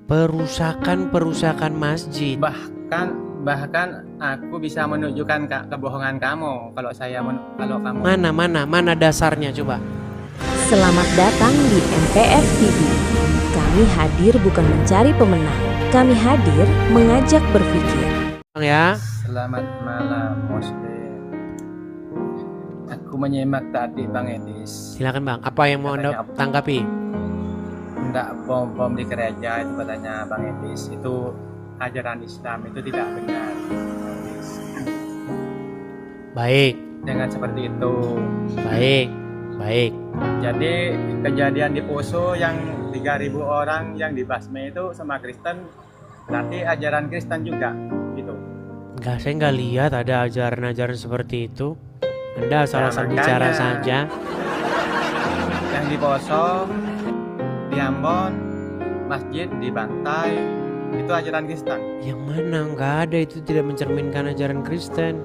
Perusakan masjid. Bahkan aku bisa menunjukkan kebohongan kamu kalau kalau kamu. Mana dasarnya coba? Selamat datang di MPF TV. Kami hadir bukan mencari pemenang. Kami hadir mengajak berpikir. Ya. Selamat malam Muslim. Aku menyimak tadi Bang Edis. Silakan Bang. Apa yang mau Anda tanggapi? Enggak, bom di gereja itu katanya Bang Edis. Itu ajaran Islam, itu tidak benar. Baik. Dengan seperti itu. Baik. Jadi kejadian di Poso yang 3.000 orang yang dibasmi itu sama Kristen, berarti ajaran Kristen juga gitu. Enggak, saya nggak lihat ada ajaran-ajaran seperti itu. Anda asal-asal bicara saja. Yang di Poso, di Ambon, masjid dibantai, itu ajaran Kristen. Yang mana? Nggak ada, itu tidak mencerminkan ajaran Kristen.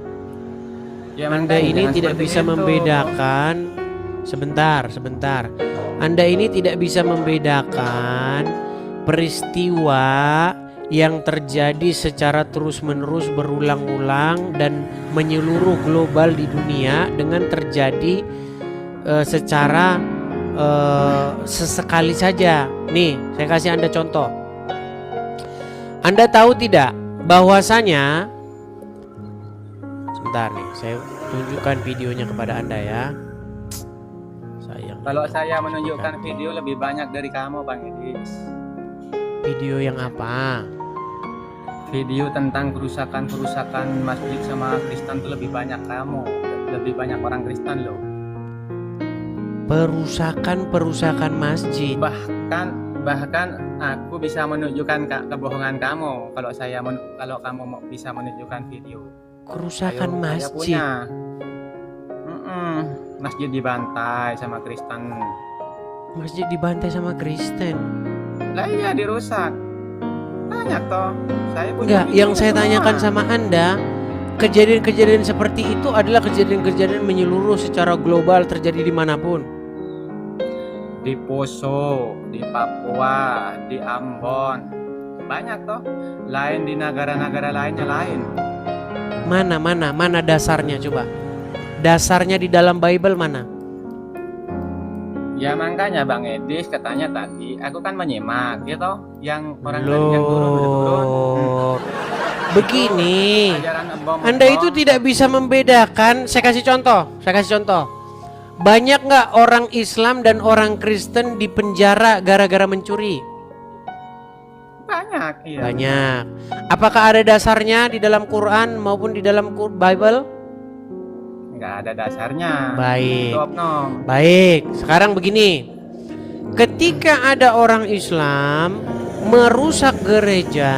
Ya, Anda ini tidak bisa membedakan. Sebentar. Anda ini tidak bisa membedakan peristiwa yang terjadi secara terus-menerus berulang-ulang dan menyeluruh global di dunia dengan terjadi secara sesekali saja. Nih, saya kasih Anda contoh. Anda tahu tidak bahwasanya, sebentar nih, saya tunjukkan videonya kepada Anda ya. Kalau saya menunjukkan video lebih banyak dari kamu Bang Edis. Video yang apa? Video tentang kerusakan masjid sama Kristen itu lebih banyak kamu. Lebih banyak orang Kristen loh. Perusakan masjid. Bahkan aku bisa menunjukkan kebohongan kamu kalau kamu bisa menunjukkan video. Kerusakan masjid. Masjid dibantai sama Kristen. Masjid dibantai sama Kristen. Lah iya, dirusak. Banyak toh. Saya punya. Enggak, yang saya tanyakan sama Anda, kejadian-kejadian seperti itu adalah kejadian-kejadian menyeluruh secara global terjadi dimanapun. Di Poso, di Papua, di Ambon, banyak toh. Lain di negara-negara lainnya lain. Mana dasarnya coba? Dasarnya di dalam Bible mana? Ya makanya Bang Edis katanya tadi, aku kan menyimak gitu, yang orang yang turun. Begini, Anda itu tidak bisa membedakan. Saya kasih contoh. Banyak nggak orang Islam dan orang Kristen di penjara gara-gara mencuri? Banyak, iya. Banyak. Apakah ada dasarnya di dalam Quran maupun di dalam Bible? Nggak ada dasarnya. Baik. Sekarang begini. Ketika ada orang Islam merusak gereja,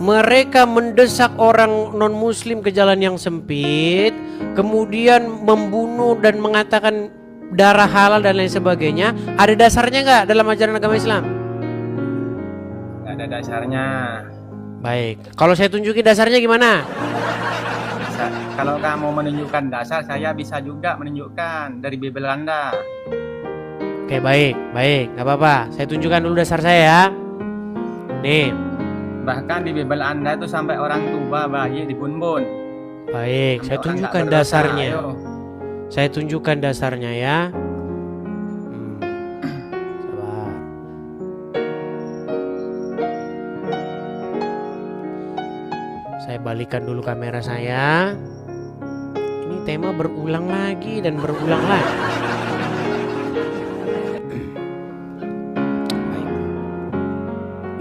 mereka mendesak orang non-muslim ke jalan yang sempit, kemudian membunuh dan mengatakan darah halal dan lain sebagainya. Ada dasarnya nggak dalam ajaran agama Islam? Nggak ada dasarnya. Baik. Kalau saya tunjukin dasarnya gimana? Kalau kamu menunjukkan dasar, saya bisa juga menunjukkan dari Bible Anda. Oke, baik, nggak apa-apa. Saya tunjukkan dulu dasar saya ya. Nih. Bahkan di Bible Anda itu sampai orang tua bayi dibun-bun. Baik, saya tunjukkan dasarnya. Saya tunjukkan dasarnya ya. Sabar. Saya balikan dulu kamera saya. Ini tema berulang lagi dan berulang lagi.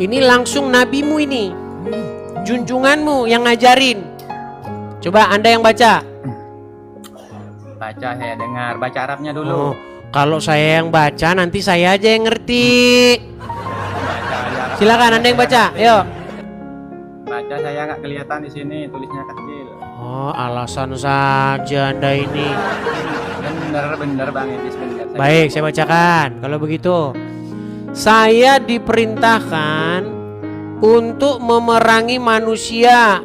Ini langsung nabimu ini, junjunganmu yang ngajarin. Coba Anda yang baca. Baca, saya dengar. Baca Arabnya dulu. Oh, kalau saya yang baca nanti saya aja yang ngerti. Silakan Anda yang baca, ayo. Baca, saya nggak kelihatan di sini, tulisnya kecil. Oh, alasan saja Anda ini. Bener Bang Edis, bener. Baik, saya bacakan. Kalau begitu, saya diperintahkan untuk memerangi manusia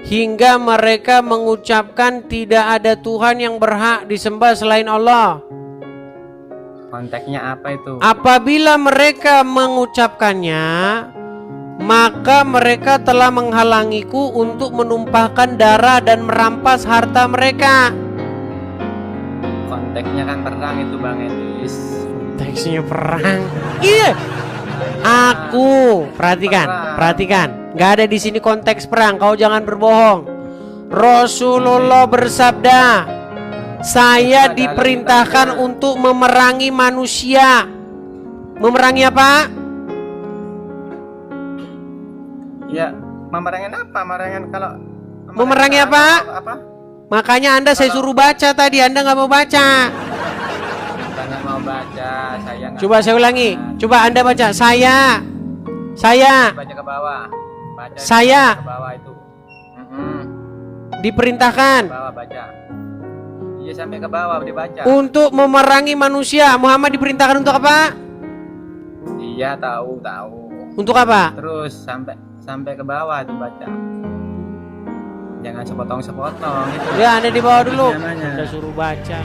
hingga mereka mengucapkan tidak ada Tuhan yang berhak disembah selain Allah. Konteksnya apa itu? Apabila mereka mengucapkannya, maka mereka telah menghalangiku untuk menumpahkan darah dan merampas harta mereka. Konteksnya kan perang itu Bang Edis. Teksnya perang. Iya. Aku perhatikan. Nggak ada di sini konteks perang. Kau jangan berbohong. Rasulullah bersabda, saya diperintahkan untuk memerangi manusia. Memerangi apa? Ya, memerangin apa? Memerangi apa? Apa? Makanya Anda saya suruh baca tadi, Anda nggak mau baca. Bukannya mau baca, saya nggak Coba saya ulangi. baca. Coba Anda baca. Saya Baca ke bawah. Baca Saya. ke bawah itu. diperintahkan Ke bawah baca. Iya sampai ke bawah dibaca. untuk memerangi manusia. Muhammad diperintahkan untuk apa? Iya tahu. Untuk apa? Terus sampai ke bawah itu baca. Jangan sepotong-sepotong itu. Ya, Anda di bawah dulu. Namanya. Saya suruh baca.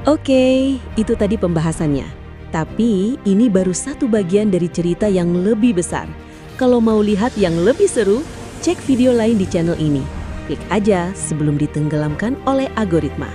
Oke, itu tadi pembahasannya. Tapi ini baru satu bagian dari cerita yang lebih besar. Kalau mau lihat yang lebih seru, cek video lain di channel ini. Klik aja sebelum ditenggelamkan oleh algoritma.